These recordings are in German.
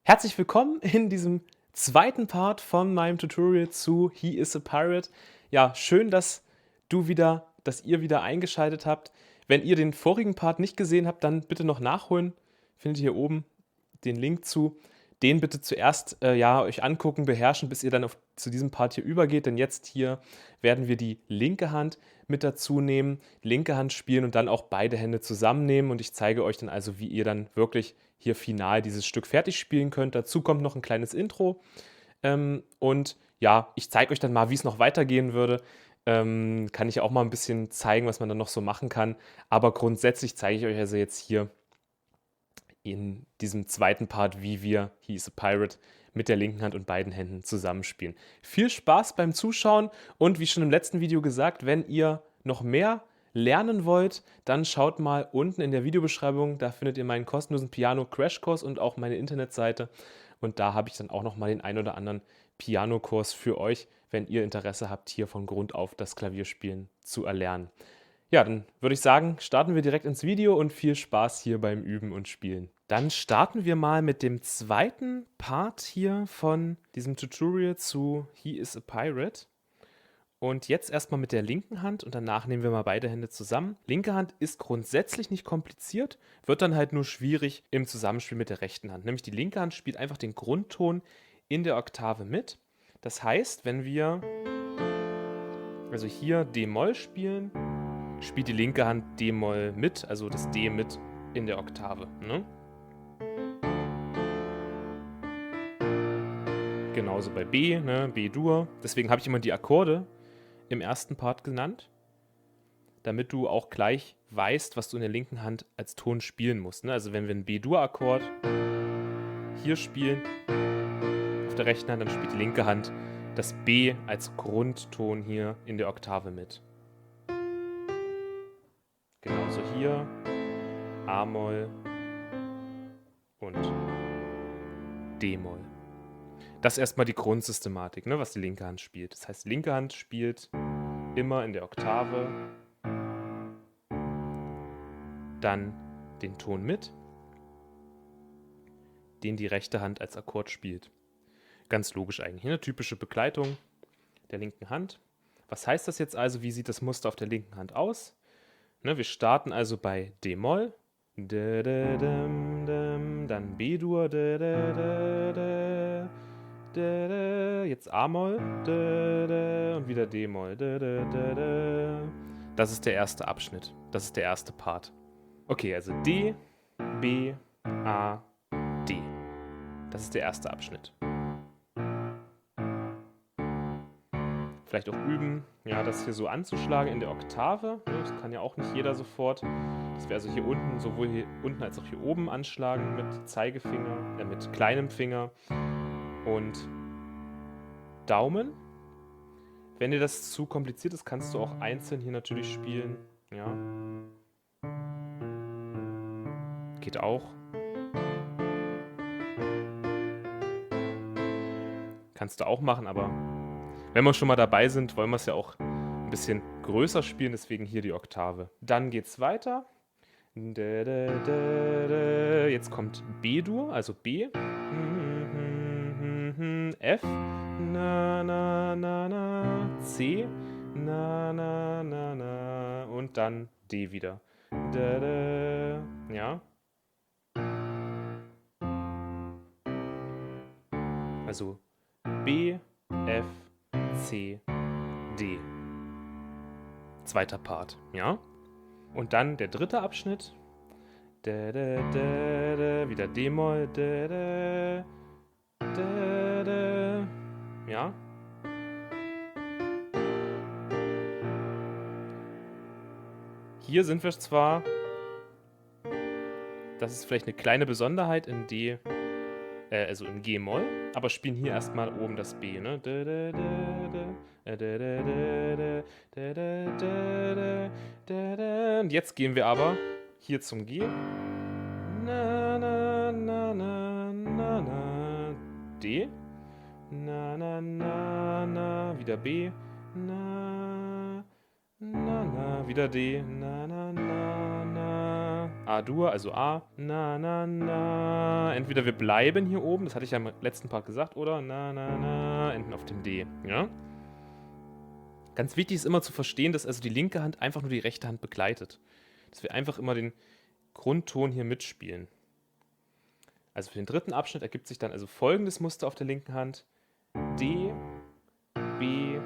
Herzlich willkommen in diesem zweiten Part von meinem Tutorial zu He is a Pirate. Ja, schön, dass ihr wieder eingeschaltet habt. Wenn ihr den vorigen Part nicht gesehen habt, dann bitte noch nachholen. Findet ihr hier oben den Link zu. Den bitte zuerst euch angucken, beherrschen, bis ihr dann zu diesem Part hier übergeht. Denn jetzt hier werden wir die linke Hand mit dazu nehmen, linke Hand spielen und dann auch beide Hände zusammennehmen. Und ich zeige euch dann also, wie ihr dann wirklich hier final dieses Stück fertig spielen könnt. Dazu kommt noch ein kleines Intro. Und ja, ich zeige euch dann mal, wie es noch weitergehen würde. Kann ich auch mal ein bisschen zeigen, was man dann noch so machen kann. Aber grundsätzlich zeige ich euch also jetzt hier in diesem zweiten Part, wie wir He is a Pirate mit der linken Hand und beiden Händen zusammenspielen. Viel Spaß beim Zuschauen und wie schon im letzten Video gesagt, wenn ihr noch mehr lernen wollt, dann schaut mal unten in der Videobeschreibung, da findet ihr meinen kostenlosen Piano-Crashkurs und auch meine Internetseite und da habe ich dann auch noch mal den ein oder anderen Piano-Kurs für euch, wenn ihr Interesse habt, hier von Grund auf das Klavierspielen zu erlernen. Ja, dann würde ich sagen, starten wir direkt ins Video und viel Spaß hier beim Üben und Spielen. Dann starten wir mal mit dem zweiten Part hier von diesem Tutorial zu He is a Pirate. Und jetzt erstmal mit der linken Hand und danach nehmen wir mal beide Hände zusammen. Linke Hand ist grundsätzlich nicht kompliziert, wird dann halt nur schwierig im Zusammenspiel mit der rechten Hand. Nämlich die linke Hand spielt einfach den Grundton in der Oktave mit. Das heißt, wenn wir also hier d-Moll spielen, spielt die linke Hand d-Moll mit, also das D mit in der Oktave. Ne? Genauso bei B, ne? B-Dur. Deswegen habe ich immer die Akkorde im ersten Part genannt, damit du auch gleich weißt, was du in der linken Hand als Ton spielen musst. Ne? Also wenn wir einen B-Dur-Akkord hier spielen, auf der rechten Hand, dann spielt die linke Hand das B als Grundton hier in der Oktave mit. Genauso hier A-Moll und D-Moll. Das ist erstmal die Grundsystematik, ne, was die linke Hand spielt. Das heißt, die linke Hand spielt immer in der Oktave dann den Ton mit, den die rechte Hand als Akkord spielt. Ganz logisch eigentlich. Eine typische Begleitung der linken Hand. Was heißt das jetzt also? Wie sieht das Muster auf der linken Hand aus? Ne, wir starten also bei d-Moll, dann B-Dur, jetzt A-Moll und wieder D-Moll. Das ist der erste Abschnitt. Das ist der erste Part. Okay, also D, B, A, D. Das ist der erste Abschnitt. Vielleicht auch üben, ja, das hier so anzuschlagen in der Oktave. Das kann ja auch nicht jeder sofort. Das wäre also hier unten, sowohl hier unten als auch hier oben anschlagen mit Zeigefinger, mit kleinem Finger und Daumen. Wenn dir das zu kompliziert ist, kannst du auch einzeln hier natürlich spielen. Ja. Geht auch. Kannst du auch machen, aber wenn wir schon mal dabei sind, wollen wir es ja auch ein bisschen größer spielen, deswegen hier die Oktave. Dann geht's weiter. Jetzt kommt B-Dur, also B. F. Na, na, na, na. C. Na, na, na, na. Und dann D wieder. Ja. Also B, F, C, D. Zweiter Part, ja? Und dann der dritte Abschnitt. Wieder D-Moll. Ja? Hier sind wir zwar, das ist vielleicht eine kleine Besonderheit in D, also in G-Moll, aber spielen hier erstmal oben das B, ne? Und jetzt gehen wir aber hier zum G. Na, na, na, na, na, na. D. Na, na, na, na. Wieder B. Na, na, na. Wieder D. Na, na, na, na. A-Dur, also A. Na, na, na. Entweder wir bleiben hier oben, das hatte ich ja im letzten Part gesagt, oder na, na, na, enden auf dem D. Ja? Ganz wichtig ist immer zu verstehen, dass also die linke Hand einfach nur die rechte Hand begleitet. Dass wir einfach immer den Grundton hier mitspielen. Also für den dritten Abschnitt ergibt sich dann also folgendes Muster auf der linken Hand. D, B,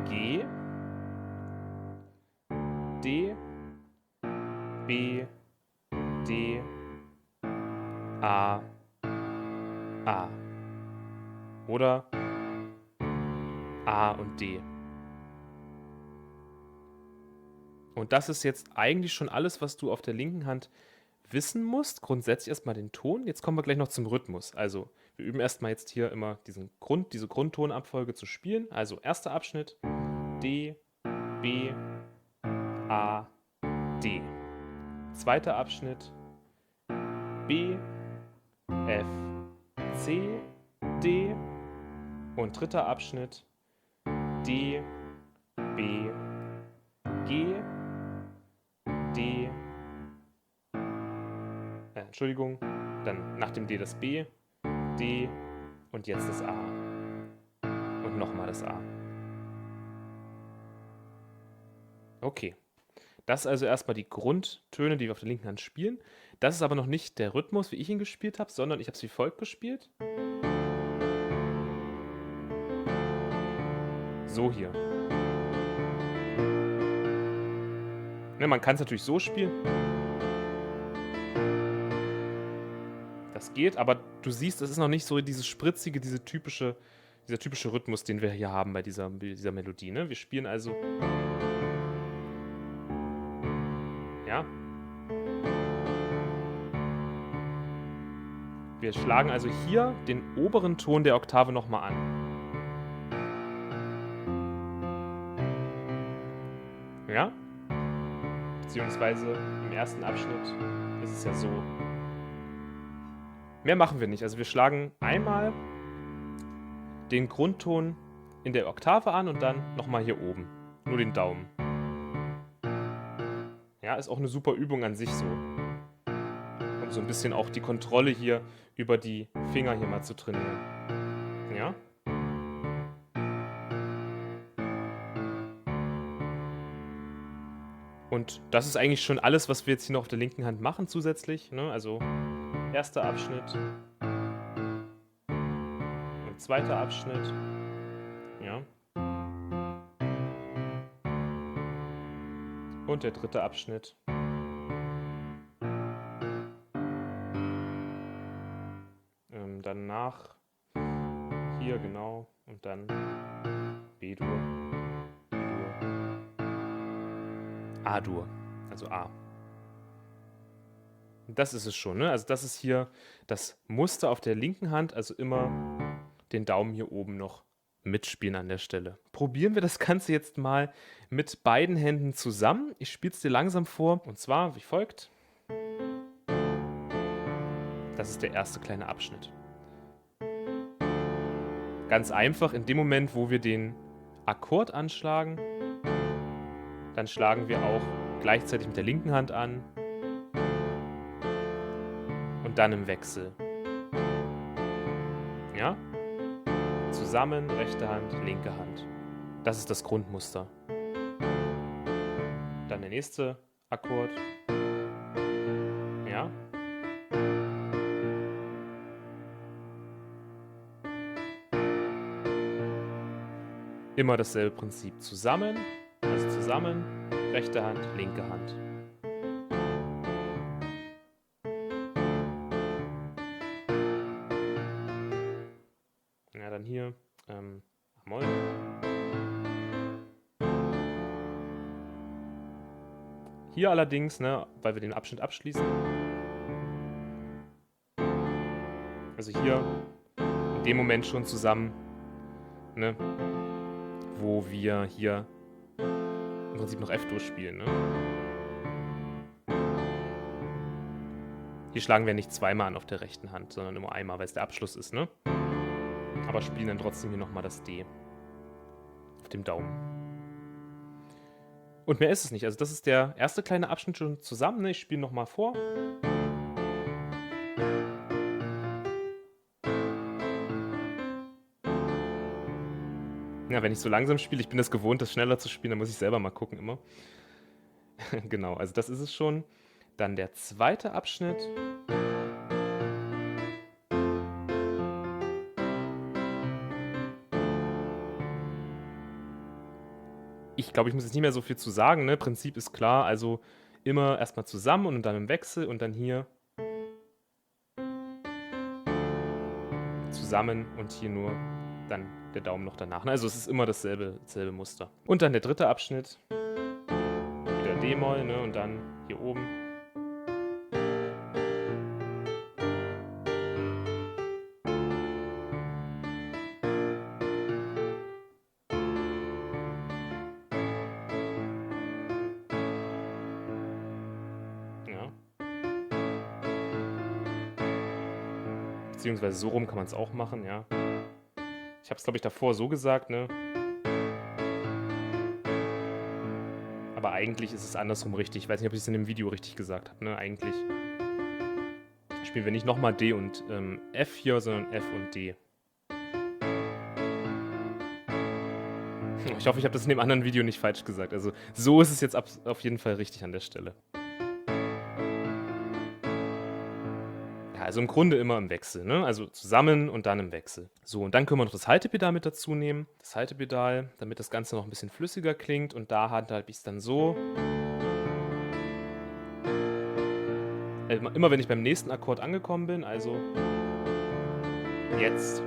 G, D, B, D, A, A. Oder A und D. Und das ist jetzt eigentlich schon alles, was du auf der linken Hand wissen musst. Grundsätzlich erstmal den Ton. Jetzt kommen wir gleich noch zum Rhythmus. Also wir üben erstmal jetzt hier immer diese Grundtonabfolge zu spielen. Also erster Abschnitt D, B, A, D. Zweiter Abschnitt B, F, C, D. Und dritter Abschnitt D, B, G, D, Entschuldigung, dann nach dem D das B, D und jetzt das A. Und nochmal das A. Okay. Das ist also erstmal die Grundtöne, die wir auf der linken Hand spielen. Das ist aber noch nicht der Rhythmus, wie ich ihn gespielt habe, sondern ich habe es wie folgt gespielt. So hier. Ne, man kann es natürlich so spielen. Das geht, aber du siehst, es ist noch nicht so dieses spritzige, dieser typische Rhythmus, den wir hier haben bei dieser Melodie. Ne? Wir spielen also... Ja. Wir schlagen also hier den oberen Ton der Oktave nochmal an. Ja? Beziehungsweise im ersten Abschnitt ist es ja so. Mehr machen wir nicht. Also wir schlagen einmal den Grundton in der Oktave an und dann nochmal hier oben. Nur den Daumen. Ja, ist auch eine super Übung an sich so. Um so ein bisschen auch die Kontrolle hier über die Finger hier mal zu trainieren. Ja? Und das ist eigentlich schon alles, was wir jetzt hier noch auf der linken Hand machen zusätzlich. Ne? Also erster Abschnitt und zweiter Abschnitt. Ja. Und der dritte Abschnitt. Danach hier genau und dann B-Dur, B-Dur, A-Dur, also A. Das ist es schon, ne? Also das ist hier das Muster auf der linken Hand, also immer den Daumen hier oben noch mitspielen an der Stelle. Probieren wir das Ganze jetzt mal mit beiden Händen zusammen. Ich spiele es dir langsam vor und zwar wie folgt. Das ist der erste kleine Abschnitt. Ganz einfach, in dem Moment, wo wir den Akkord anschlagen, dann schlagen wir auch gleichzeitig mit der linken Hand an und dann im Wechsel. Ja? Zusammen, rechte Hand, linke Hand. Das ist das Grundmuster. Dann der nächste Akkord. Ja? Immer dasselbe Prinzip. Zusammen, also zusammen, rechte Hand, linke Hand. Ja, dann hier Moll. Hier allerdings, ne, weil wir den Abschnitt abschließen. Also hier in dem Moment schon zusammen, ne, wo wir hier im Prinzip noch F durchspielen. Ne? Hier schlagen wir nicht zweimal an auf der rechten Hand, sondern immer einmal, weil es der Abschluss ist. Ne? Aber spielen dann trotzdem hier nochmal das D auf dem Daumen. Und mehr ist es nicht. Also das ist der erste kleine Abschnitt schon zusammen. Ne? Ich spiele nochmal vor. Ja, wenn ich so langsam spiele, ich bin es gewohnt, das schneller zu spielen, dann muss ich selber mal gucken immer. Genau, also das ist es schon. Dann der zweite Abschnitt. Ich glaube, ich muss jetzt nicht mehr so viel zu sagen, ne? Prinzip ist klar, also immer erstmal zusammen und dann im Wechsel und dann hier zusammen und hier nur dann der Daumen noch danach. Also es ist immer dasselbe Muster. Und dann der dritte Abschnitt. Wieder D-Moll, ne? Und dann hier oben. Ja. Beziehungsweise so rum kann man es auch machen, ja. Ich habe es, glaube ich, davor so gesagt, ne? Aber eigentlich ist es andersrum richtig. Ich weiß nicht, ob ich es in dem Video richtig gesagt habe, ne? Eigentlich spielen wir nicht nochmal D und F hier, sondern F und D. Ich hoffe, ich habe das in dem anderen Video nicht falsch gesagt. Also so ist es jetzt auf jeden Fall richtig an der Stelle. Ja, also im Grunde immer im Wechsel, ne? Also zusammen und dann im Wechsel. So, und dann können wir noch das Haltepedal mit dazu nehmen. Das Haltepedal, damit das Ganze noch ein bisschen flüssiger klingt. Und da handhabe ich es dann so. Immer wenn ich beim nächsten Akkord angekommen bin, also jetzt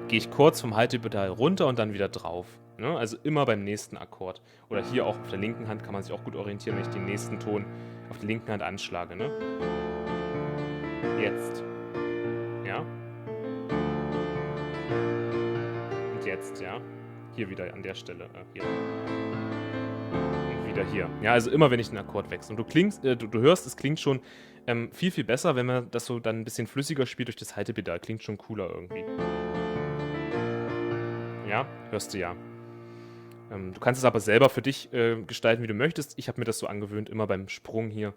gehe ich kurz vom Haltepedal runter und dann wieder drauf. Ne? Also immer beim nächsten Akkord. Oder hier auch auf der linken Hand kann man sich auch gut orientieren, wenn ich den nächsten Ton auf der linken Hand anschlage. Ne? Jetzt. Ja. Und jetzt, ja. Hier wieder an der Stelle. Hier. Und wieder hier. Ja, also immer wenn ich den Akkord wechsle. Und du hörst, es klingt schon viel, viel besser, wenn man das so dann ein bisschen flüssiger spielt durch das Haltepedal. Klingt schon cooler irgendwie. Ja, hörst du ja. Du kannst es aber selber für dich gestalten, wie du möchtest. Ich habe mir das so angewöhnt, immer beim Sprung hier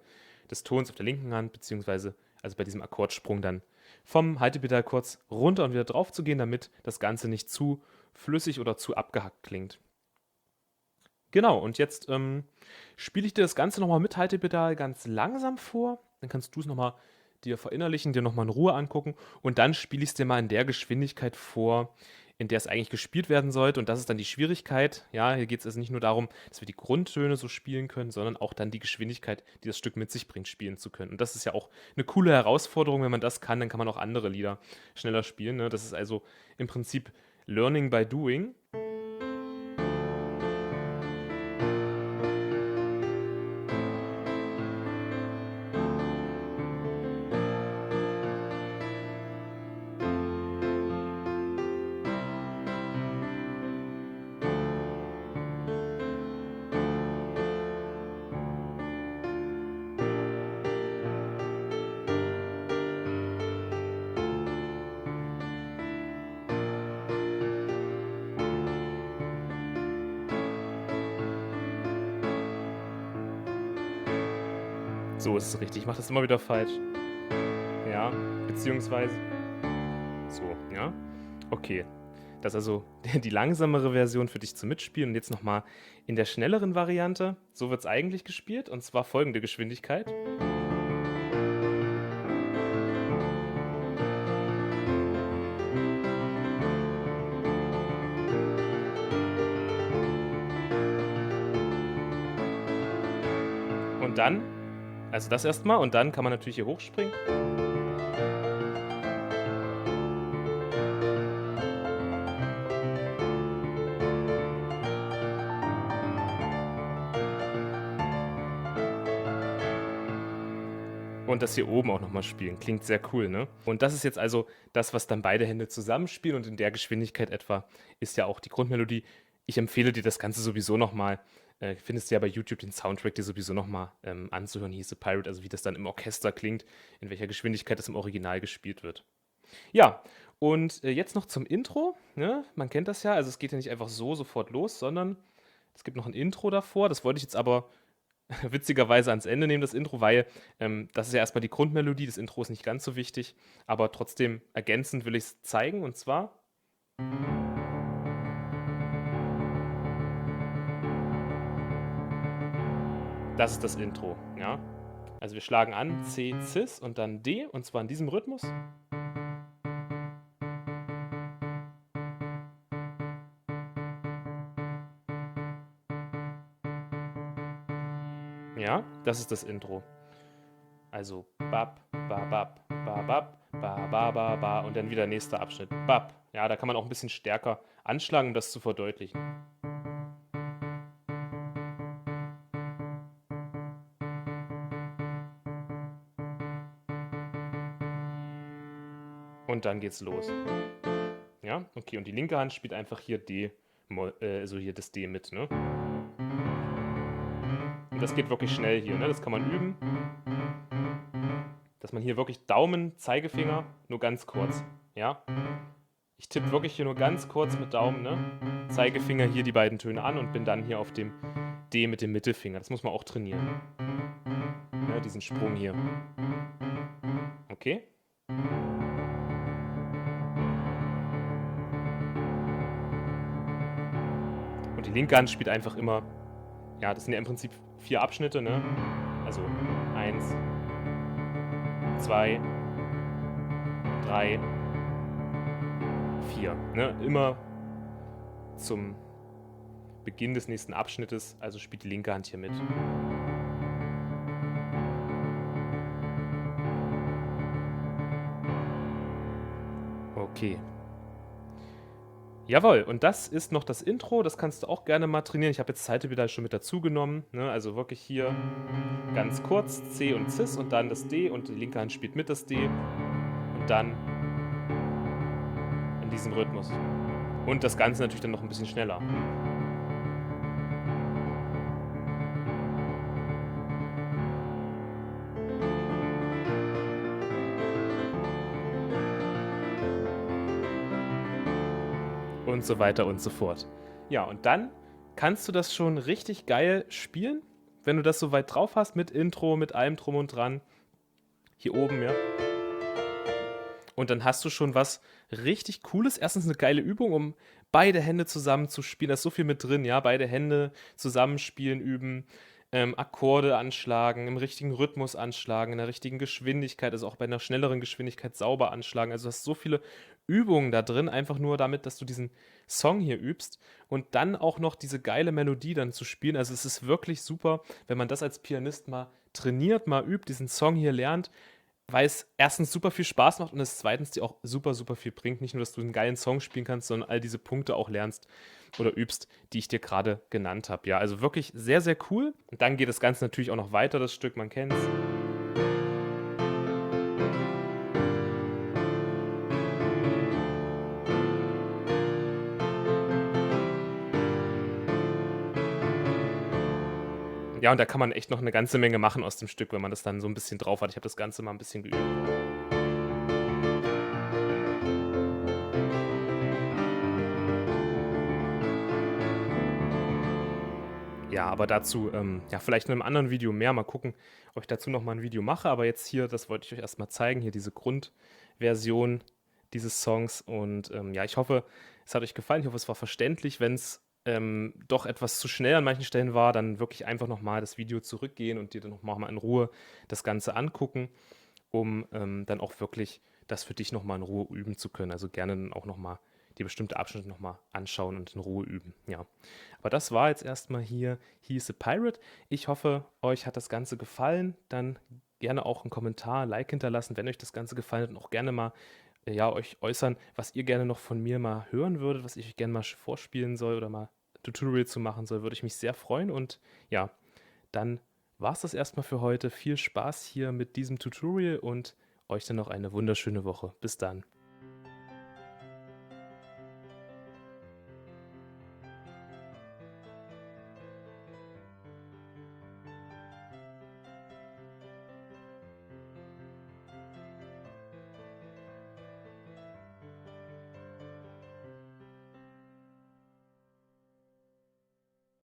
des Tons auf der linken Hand, beziehungsweise also bei diesem Akkordsprung dann vom Haltepedal kurz runter und wieder drauf zu gehen, damit das Ganze nicht zu flüssig oder zu abgehackt klingt. Genau, und jetzt spiele ich dir das Ganze nochmal mit Haltepedal ganz langsam vor. Dann kannst du es nochmal dir verinnerlichen, dir nochmal in Ruhe angucken und dann spiele ich es dir mal in der Geschwindigkeit vor, in der es eigentlich gespielt werden sollte. Und das ist dann die Schwierigkeit. Ja, hier geht es also nicht nur darum, dass wir die Grundtöne so spielen können, sondern auch dann die Geschwindigkeit, die das Stück mit sich bringt, spielen zu können. Und das ist ja auch eine coole Herausforderung. Wenn man das kann, dann kann man auch andere Lieder schneller spielen. Ne? Das ist also im Prinzip Learning by Doing. So ist es richtig. Ich mache das immer wieder falsch. Ja, beziehungsweise so, ja. Okay. Das ist also die langsamere Version für dich zum Mitspielen. Und jetzt nochmal in der schnelleren Variante. So wird es eigentlich gespielt. Und zwar folgende Geschwindigkeit. Und dann, also das erstmal. Und dann kann man natürlich hier hochspringen. Und das hier oben auch nochmal spielen. Klingt sehr cool, ne? Und das ist jetzt also das, was dann beide Hände zusammenspielen und in der Geschwindigkeit etwa ist ja auch die Grundmelodie. Ich empfehle dir das Ganze sowieso nochmal. Findest du ja bei YouTube den Soundtrack dir sowieso nochmal anzuhören. He's a Pirate, also wie das dann im Orchester klingt, in welcher Geschwindigkeit das im Original gespielt wird. Ja, und jetzt noch zum Intro. Ne? Man kennt das ja, also es geht ja nicht einfach so sofort los, sondern Es gibt noch ein Intro davor, das wollte ich jetzt aber witzigerweise ans Ende nehmen, das Intro, weil das ist ja erstmal die Grundmelodie, das Intro ist nicht ganz so wichtig, aber trotzdem ergänzend will ich es zeigen, und zwar das ist das Intro, ja. Also wir schlagen an C, Cis und dann D, und zwar in diesem Rhythmus. Ja, das ist das Intro. Also bap, babab, babab, ba, ba, ba, ba und dann wieder nächster Abschnitt. Bap. Ja, da kann man auch ein bisschen stärker anschlagen, um das zu verdeutlichen. Und dann geht's los. Ja, okay, und die linke Hand spielt einfach hier D, also hier das D mit, ne? Und das geht wirklich schnell hier, ne? Das kann man üben. Dass man hier wirklich Daumen, Zeigefinger, nur ganz kurz, ja? Ich tippe wirklich hier nur ganz kurz mit Daumen, ne? Zeigefinger hier die beiden Töne an und bin dann hier auf dem D mit dem Mittelfinger. Das muss man auch trainieren. Ja, diesen Sprung hier. Okay? Und die linke Hand spielt einfach immer, ja, das sind ja im Prinzip 4 Abschnitte, ne? Also 1, 2, 3, 4. Ne? Immer zum Beginn des nächsten Abschnittes, also spielt die linke Hand hier mit. Okay. Jawohl, und das ist noch das Intro, das kannst du auch gerne mal trainieren. Ich habe jetzt Zeite wieder schon mit dazu genommen, ne? Also wirklich hier ganz kurz C und Cis und dann das D und die linke Hand spielt mit das D und dann in diesem Rhythmus. Und das Ganze natürlich dann noch ein bisschen schneller. Und so weiter und so fort. Ja, und dann kannst du das schon richtig geil spielen, wenn du das so weit drauf hast, mit Intro, mit allem drum und dran. Hier oben, ja. Und dann hast du schon was richtig Cooles. Erstens eine geile Übung, um beide Hände zusammen zu spielen. Da ist so viel mit drin, ja. Beide Hände zusammenspielen, üben, Akkorde anschlagen, im richtigen Rhythmus anschlagen, in der richtigen Geschwindigkeit, also auch bei einer schnelleren Geschwindigkeit sauber anschlagen. Also du hast so viele Übungen da drin, einfach nur damit, dass du diesen Song hier übst und dann auch noch diese geile Melodie dann zu spielen. Also es ist wirklich super, wenn man das als Pianist mal trainiert, mal übt, diesen Song hier lernt, weil es erstens super viel Spaß macht und es zweitens dir auch super, super viel bringt. Nicht nur, dass du einen geilen Song spielen kannst, sondern all diese Punkte auch lernst oder übst, die ich dir gerade genannt habe. Ja, also wirklich sehr, sehr cool. Und dann geht das Ganze natürlich auch noch weiter, das Stück, man kennt es. Ja, und da kann man echt noch eine ganze Menge machen aus dem Stück, wenn man das dann so ein bisschen drauf hat. Ich habe das Ganze mal ein bisschen geübt. Ja, aber dazu, ja, vielleicht in einem anderen Video mehr. Mal gucken, ob ich dazu noch mal ein Video mache. Aber jetzt hier, das wollte ich euch erst mal zeigen, hier diese Grundversion dieses Songs. Und ja, ich hoffe, es hat euch gefallen. Ich hoffe, es war verständlich. Wenn es doch etwas zu schnell an manchen Stellen war, dann wirklich einfach noch mal das Video zurückgehen und dir dann noch mal in Ruhe das Ganze angucken, um dann auch wirklich das für dich noch mal in Ruhe üben zu können. Also gerne dann auch noch mal die bestimmte Abschnitte noch mal anschauen und in Ruhe üben. Ja, aber das war jetzt erstmal hier He's a Pirate. Ich hoffe, euch hat das Ganze gefallen. Dann gerne auch einen Kommentar, ein Like hinterlassen, wenn euch das Ganze gefallen hat, und auch gerne mal ja, euch äußern, was ihr gerne noch von mir mal hören würdet, was ich euch gerne mal vorspielen soll oder mal Tutorial zu machen soll, würde ich mich sehr freuen. Und ja, dann war es das erstmal für heute. Viel Spaß hier mit diesem Tutorial und euch dann noch eine wunderschöne Woche. Bis dann.